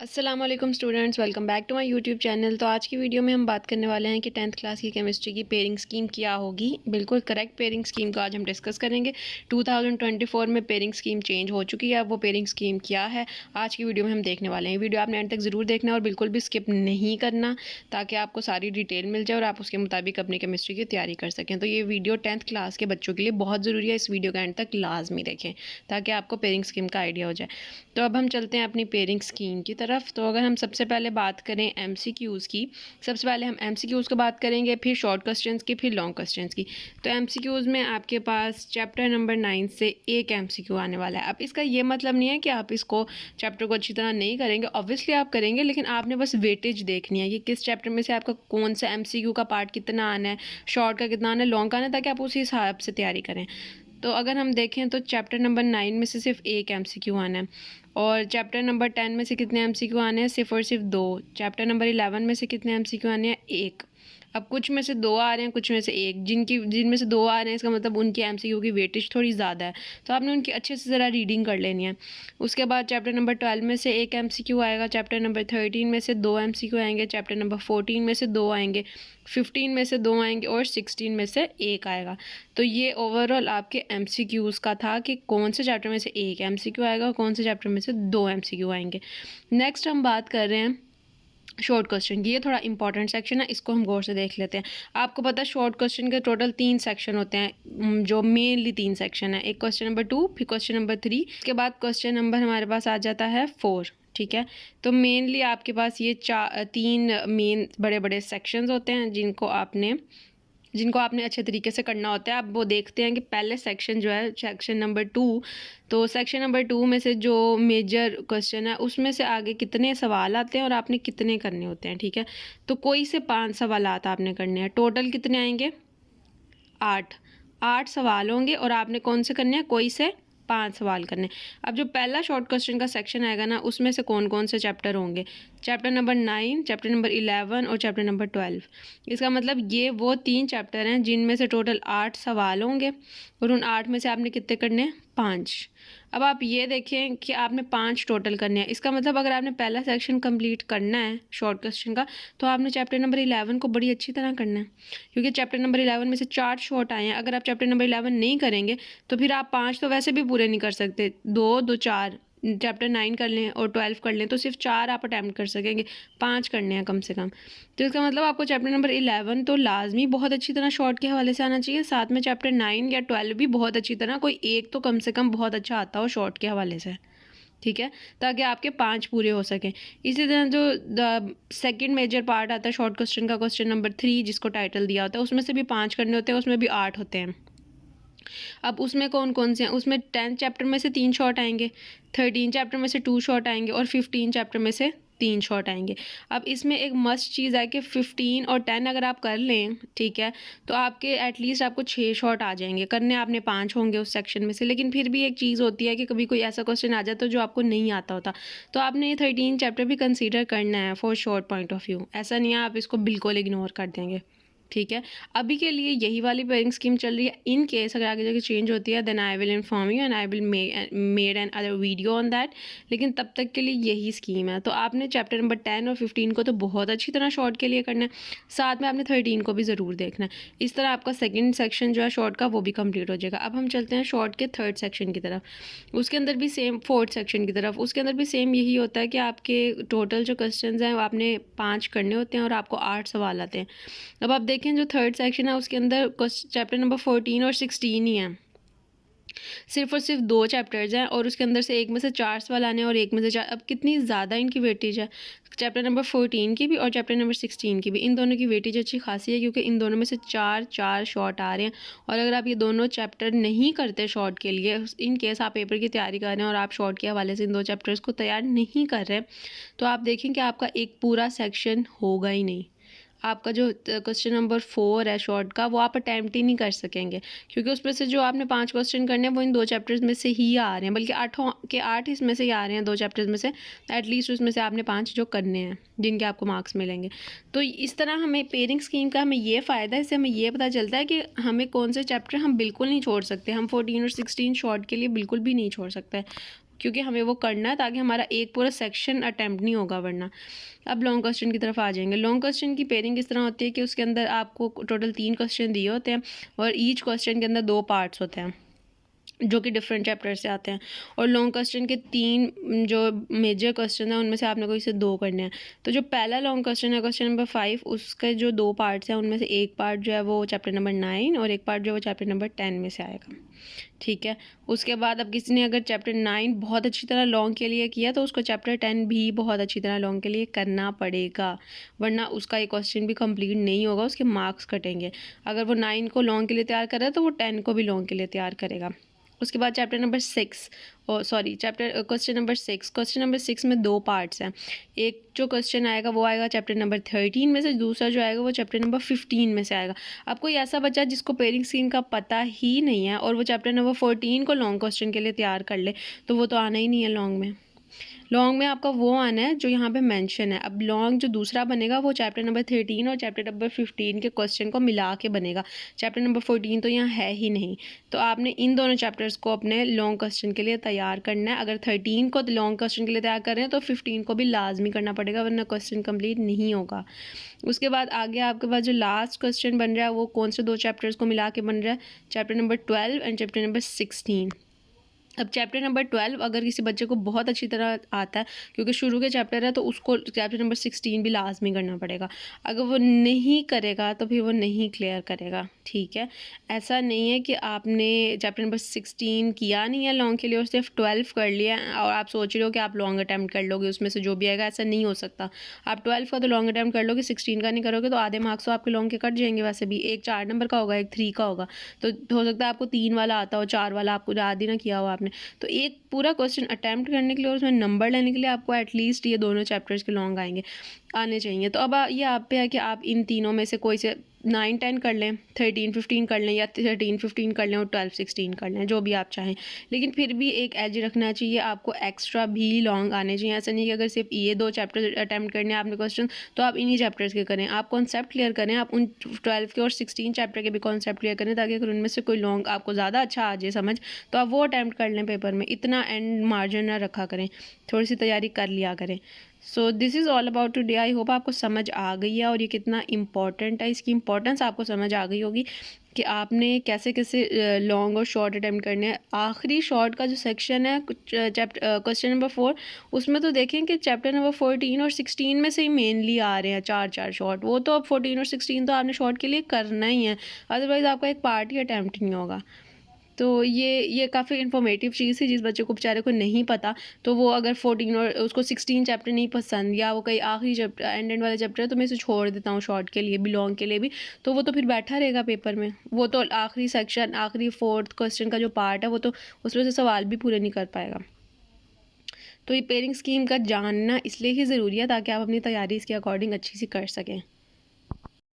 अस्सलाम वालेकुम students, welcome back to my YouTube channel. तो आज की वीडियो में हम बात करने वाले हैं कि 10th क्लास की केमिस्ट्री की पेयरिंग स्कीम क्या होगी। बिल्कुल करेक्ट पेयरिंग स्कीम को आज हम डिस्कस करेंगे। 2024 में पेयरिंग स्कीम चेंज हो चुकी है। वो पेयरिंग स्कीम क्या है आज की वीडियो में हम देखने वाले हैं। वीडियो आपने एंड तक ज़रूर देखना है और बिल्कुल भी स्किप नहीं करना, ताकि आपको सारी डिटेल मिल जाए और आप उसके मुताबिक अपनी केमिस्ट्री की तैयारी कर सकें। तो ये वीडियो 10th क्लास के बच्चों के लिए बहुत ज़रूरी है। इस वीडियो का एंड तक लाजमी देखें ताकि आपको पेयरिंग स्कीम का आइडिया हो जाए। तो अब हम चलते हैं अपनी पेयरिंग स्कीम की तरफ। तो अगर हम सबसे पहले बात करें एमसीक्यूज़ की, सबसे पहले हम एमसीक्यूज़ की बात करेंगे, फिर शॉर्ट क्वेश्चंस की, फिर लॉन्ग क्वेश्चंस की। तो एमसीक्यूज़ में आपके पास चैप्टर नंबर 9 से एक एमसीक्यू आने वाला है। अब इसका ये मतलब नहीं है कि आप इसको चैप्टर को अच्छी तरह नहीं करेंगे, ऑब्वियसली आप करेंगे, लेकिन आपने बस वेटेज देखनी है कि किस चैप्टर में से आपका कौन सा एमसीक्यू का पार्ट कितना आना है, शॉर्ट का कितना आना है, लॉन्ग का आना है, ताकि आप उसी हिसाब से तैयारी करें। तो अगर हम देखें तो चैप्टर नंबर 9 में से सिर्फ एक एमसीक्यू आना है, और चैप्टर नंबर 10 में से कितने एमसीक्यू आने हैं, सिर्फ और सिर्फ 2। चैप्टर नंबर 11 में से कितने एमसीक्यू आने हैं, 1। अब कुछ में से 2 आ रहे हैं, कुछ में से 1। जिनमें से 2 आ रहे हैं, इसका मतलब उनकी एमसीक्यू की वेटेज थोड़ी ज़्यादा है, तो आपने उनकी अच्छे से ज़रा रीडिंग कर लेनी है। उसके बाद चैप्टर नंबर 12 में से एक एमसीक्यू आएगा, चैप्टर नंबर 13 में से 2 एमसीक्यू आएंगे, चैप्टर नंबर 14 में से 2 आएंगे, 15 में से 2 आएंगे और 16 में से 1 आएगा। तो ये ओवरऑल आपके एमसीक्यूज़ का था कि कौन से चैप्टर में से एक एमसीक्यू आएगा और कौन से चैप्टर में से 2 एमसीक्यू आएंगे। नेक्स्ट हम बात कर रहे हैं शॉर्ट क्वेश्चन की। ये थोड़ा इंपॉर्टेंट सेक्शन है, इसको हम गौर से देख लेते हैं। आपको पता है शॉर्ट क्वेश्चन के टोटल 3 सेक्शन होते हैं, जो मेनली 3 सेक्शन है। एक क्वेश्चन नंबर 2, फिर क्वेश्चन नंबर 3, उसके बाद क्वेश्चन नंबर हमारे पास आ जाता है 4। ठीक है, तो मेनली आपके पास ये 3 मेन बड़े बड़े सेक्शंस होते हैं जिनको आपने अच्छे तरीके से करना होता है। अब वो देखते हैं कि पहले सेक्शन जो है सेक्शन नंबर 2, तो सेक्शन नंबर 2 में से जो मेजर क्वेश्चन है उसमें से आगे कितने सवाल आते हैं और आपने कितने करने होते हैं। ठीक है, तो कोई से 5 सवाल आपने करने हैं। टोटल कितने आएंगे, 8 सवाल होंगे और आपने कौन से करने हैं, कोई से 5 सवाल करने। अब जो पहला शॉर्ट क्वेश्चन का सेक्शन आएगा ना, उसमें से कौन कौन से चैप्टर होंगे, चैप्टर नंबर 9, चैप्टर नंबर 11 और चैप्टर नंबर 12। इसका मतलब ये वो 3 चैप्टर हैं जिनमें से टोटल 8 सवाल होंगे और उन 8 में से आपने कितने करने हैं, 5। अब आप ये देखें कि आपने 5 टोटल करने हैं। इसका मतलब अगर आपने पहला सेक्शन कंप्लीट करना है शॉर्ट क्वेश्चन का, तो आपने चैप्टर नंबर 11 को बड़ी अच्छी तरह करना है, क्योंकि चैप्टर नंबर 11 में से 4 शॉर्ट आए हैं। अगर आप चैप्टर नंबर 11 नहीं करेंगे तो फिर आप 5 तो वैसे भी पूरे नहीं कर सकते। 2 4 चैप्टर 9 कर लें और 12 कर लें तो सिर्फ 4 आप अटैम्प्ट कर सकेंगे, 5 करने हैं कम से कम। तो इसका मतलब आपको चैप्टर नंबर 11 तो लाजमी बहुत अच्छी तरह शॉर्ट के हवाले से आना चाहिए, साथ में चैप्टर 9 या 12 भी बहुत अच्छी तरह, कोई एक तो कम से कम बहुत अच्छा आता हो शॉर्ट के हवाले से। ठीक है, ताकि आपके 5 पूरे हो सकें। इसी तरह जो द सेकंड मेजर पार्ट आता है शॉर्ट क्वेश्चन का, क्वेश्चन नंबर 3 जिसको टाइटल दिया होता है, उसमें से भी 5 करने होते हैं, उसमें भी 8 होते हैं। अब उसमें कौन कौन से हैं, उसमें 10 चैप्टर में से 3 शॉर्ट आएंगे, 13 चैप्टर में से 2 शॉर्ट आएंगे और 15 चैप्टर में से 3 शॉर्ट आएंगे। अब इसमें एक मस्ट चीज़ है कि 15 और 10 अगर आप कर लें, ठीक है, तो आपके एटलीस्ट आपको 6 शॉर्ट आ जाएंगे। करने आपने 5 होंगे उस सेक्शन में से, लेकिन फिर भी एक चीज़ होती है कि कभी कोई ऐसा क्वेश्चन आ जाता है जो आपको नहीं आता होता, तो आपने ये 13 चैप्टर भी कंसीडर करना है for short point of view. ऐसा नहीं है आप इसको बिल्कुल इग्नोर कर देंगे। ठीक है, अभी के लिए यही वाली पेयरिंग स्कीम चल रही है। इन केस अगर आगे जाके चेंज होती है, then I will inform you and I will made another video on that. लेकिन तब तक के लिए यही स्कीम है। तो आपने चैप्टर नंबर 10 और 15 को तो बहुत अच्छी तरह शॉर्ट के लिए करना है, साथ में आपने 13 को भी ज़रूर देखना है। इस तरह आपका सेकेंड सेक्शन जो है शॉर्ट का, वो भी कम्प्लीट हो जाएगा। अब हम चलते हैं शॉर्ट के थर्ड सेक्शन की तरफ। उसके अंदर भी सेम, फोर्थ सेक्शन की तरफ, उसके अंदर भी सेम यही होता है कि आपके टोटल जो क्वेश्चन हैं वो आपने 5 करने होते हैं और आपको 8 सवाल आते हैं। अब आप देखें जो थर्ड सेक्शन है उसके अंदर चैप्टर नंबर 14 और 16 ही हैं, सिर्फ और सिर्फ 2 चैप्टर्स हैं और उसके अंदर से एक में से 4 सवाल आने हैं और एक में से 4। अब कितनी ज़्यादा इनकी वेटेज है, चैप्टर नंबर 14 की भी और चैप्टर नंबर 16 की भी। इन दोनों की वेटेज अच्छी खासी है, क्योंकि इन दोनों में से 4 शॉर्ट आ रहे हैं। और अगर आप ये दोनों चैप्टर नहीं करते शॉर्ट के लिए, इन केस आप पेपर की तैयारी कर रहे हैं और आप शॉर्ट के हवाले से इन 2 चैप्टर्स को तैयार नहीं कर रहे, तो आप देखें कि आपका एक पूरा सेक्शन होगा ही नहीं। आपका जो क्वेश्चन नंबर 4 है शॉर्ट का, वो आप अटैम्प्ट ही नहीं कर सकेंगे, क्योंकि उसमें से जो आपने 5 क्वेश्चन करने हैं वो इन 2 चैप्टर्स में से ही आ रहे हैं, बल्कि 8 इसमें से ही आ रहे हैं 2 चैप्टर्स में से। एटलीस्ट उसमें से आपने 5 जो करने हैं जिनके आपको मार्क्स मिलेंगे। तो इस तरह हमें पेयरिंग स्कीम का हमें ये फ़ायदा है, इससे हमें ये पता चलता है कि हमें कौन से चैप्टर हम बिल्कुल नहीं छोड़ सकते। हम 14 और 16 शॉर्ट के लिए बिल्कुल भी नहीं छोड़ सकते। क्योंकि हमें वो करना है ताकि हमारा एक पूरा सेक्शन अटैम्प्ट नहीं होगा वरना। अब लॉन्ग क्वेश्चन की तरफ आ जाएंगे। लॉन्ग क्वेश्चन की पेयरिंग किस तरह होती है कि उसके अंदर आपको टोटल 3 क्वेश्चन दिए होते हैं और ईच क्वेश्चन के अंदर 2 पार्ट्स होते हैं जो कि डिफरेंट चैप्टर से आते हैं, और लॉन्ग क्वेश्चन के 3 जो मेजर क्वेश्चन हैं उनमें से आपने कोई से 2 करने हैं। तो जो पहला लॉन्ग क्वेश्चन है क्वेश्चन नंबर 5, उसके जो 2 पार्ट्स हैं उनमें से एक पार्ट जो है वो चैप्टर नंबर 9 और एक पार्ट जो है वो चैप्टर नंबर 10 में से आएगा। ठीक है, उसके बाद अब किसी ने अगर चैप्टर 9 बहुत अच्छी तरह लॉन्ग के लिए किया तो उसको चैप्टर 10 भी बहुत अच्छी तरह लॉन्ग के लिए करना पड़ेगा, वरना उसका एक क्वेश्चन भी कंप्लीट नहीं होगा, उसके मार्क्स कटेंगे। अगर वो 9 को लॉन्ग के लिए तैयार कर रहा है तो वो 10 को भी लॉन्ग के लिए तैयार करेगा। उसके बाद चैप्टर नंबर 6 क्वेश्चन नंबर 6 में 2 पार्ट्स हैं। एक जो क्वेश्चन आएगा वो आएगा चैप्टर नंबर 13 में से, दूसरा जो आएगा वो चैप्टर नंबर 15 में से आएगा। अब कोई ऐसा बच्चा जिसको पेयरिंग स्कीम का पता ही नहीं है और वो चैप्टर नंबर 14 को लॉन्ग क्वेश्चन के लिए तैयार कर ले तो वो तो आना ही नहीं है लॉन्ग में। लॉन्ग में आपका वो आना है जो यहाँ पे मेंशन है। अब लॉन्ग जो दूसरा बनेगा वो चैप्टर नंबर 13 और चैप्टर नंबर 15 के क्वेश्चन को मिला के बनेगा। चैप्टर नंबर 14 तो यहाँ है ही नहीं, तो आपने इन दोनों चैप्टर्स को अपने लॉन्ग क्वेश्चन के लिए तैयार करना है। अगर 13 को लॉन्ग क्वेश्चन के लिए तैयार कर रहे हैं तो 15 को भी लाजमी करना पड़ेगा, वरना क्वेश्चन कंप्लीट नहीं होगा। उसके बाद आगे आपके पास जो लास्ट क्वेश्चन बन रहा है वो कौन से 2 चैप्टर्स को मिला के बन रहा है, chapter number 12 and chapter number 16। अब चैप्टर नंबर 12 अगर किसी बच्चे को बहुत अच्छी तरह आता है क्योंकि शुरू के चैप्टर है तो उसको चैप्टर नंबर 16 भी लाजमी करना पड़ेगा। अगर वो नहीं करेगा तो फिर वो नहीं क्लियर करेगा। ठीक है, ऐसा नहीं है कि आपने चैप्टर नंबर 16 किया नहीं है लॉन्ग के लिए और सिर्फ 12 कर लिया और आप सोच रहे हो कि आप लॉन्ग अटैम्प्ट कर लोगे उसमें से जो भी आएगा। ऐसा नहीं हो सकता। आप 12 का तो लॉन्ग अटैम्प्ट कर लोगे, 16 का नहीं करोगे तो आधे मार्क्स तो आपके लॉन्ग के कट जाएंगे। वैसे भी एक 4 नंबर का होगा, एक 3 का होगा, तो हो सकता है आपको 3 वाला आता हो, 4 वाला आपको याद ही ना किया हो आपने। तो एक पूरा क्वेश्चन अटैम्प्ट करने के लिए और उसमें नंबर लेने के लिए आपको एटलीस्ट ये दोनों चैप्टर्स के लॉन्ग आने चाहिए। तो अब ये आप पे है कि आप इन तीनों में से कोई से 9, 10 कर लें, 13, 15 कर लें या 13, 15 कर लें और 12, 16 कर लें, जो भी आप चाहें। लेकिन फिर भी एक एज रखना चाहिए, आपको एक्स्ट्रा भी लॉन्ग आने चाहिए। ऐसा नहीं कि अगर सिर्फ ये 2 चैप्टर अटैम्प्ट करने हैं आपने क्वेश्चन तो आप इन्हीं चैप्टर्स के करें। आप कॉन्सेप्ट क्लियर करें, आप उन 12 के और 16 चैप्टर के भी कॉन्सेप्ट क्लियर करें ताकि अगर उनमें से कोई लॉन्ग आपको ज़्यादा अच्छा आ जाए समझ तो आप वो अटैम्प्ट कर लें पेपर में। इतना एंड मार्जिन ना रखा करें, थोड़ी सी तैयारी कर लिया करें। So this is all about today. I hope आपको समझ आ गई है और ये कितना इंपॉर्टेंट है, इसकी इंपॉर्टेंस आपको समझ आ गई होगी कि आपने कैसे कैसे लॉन्ग और शॉर्ट अटैम्प्ट करने हैं। आखिरी शॉर्ट का जो सेक्शन है चैप्टर क्वेश्चन नंबर 4 उसमें तो देखें कि चैप्टर नंबर 14 और 16 में से ही मेनली आ रहे हैं 4 शॉर्ट। वो तो अब 14 और 16 तो आपने शॉर्ट के लिए करना ही है, अदरवाइज़ आपका एक पार्ट ही अटैम्प्ट नहीं होगा। तो ये काफ़ी इन्फॉर्मेटिव चीज़ है। जिस बच्चे को बेचारे को नहीं पता तो वो अगर 14 और उसको 16 चैप्टर नहीं पसंद या वो कहीं आखिरी चैप्टर एंड वाला चैप्टर है तो मैं इसे छोड़ देता हूँ शॉर्ट के लिए भी लॉन्ग के लिए भी, तो वो तो फिर बैठा रहेगा पेपर में। वो तो आखिरी सेक्शन आखिरी 4th क्वेश्चन का जो पार्ट है वो तो उसमें से सवाल भी पूरे नहीं कर पाएगा। तो ये पेयरिंग स्कीम का जानना इसलिए ही ज़रूरी है ताकि आप अपनी तैयारी इसके अकॉर्डिंग अच्छी सी कर सकें।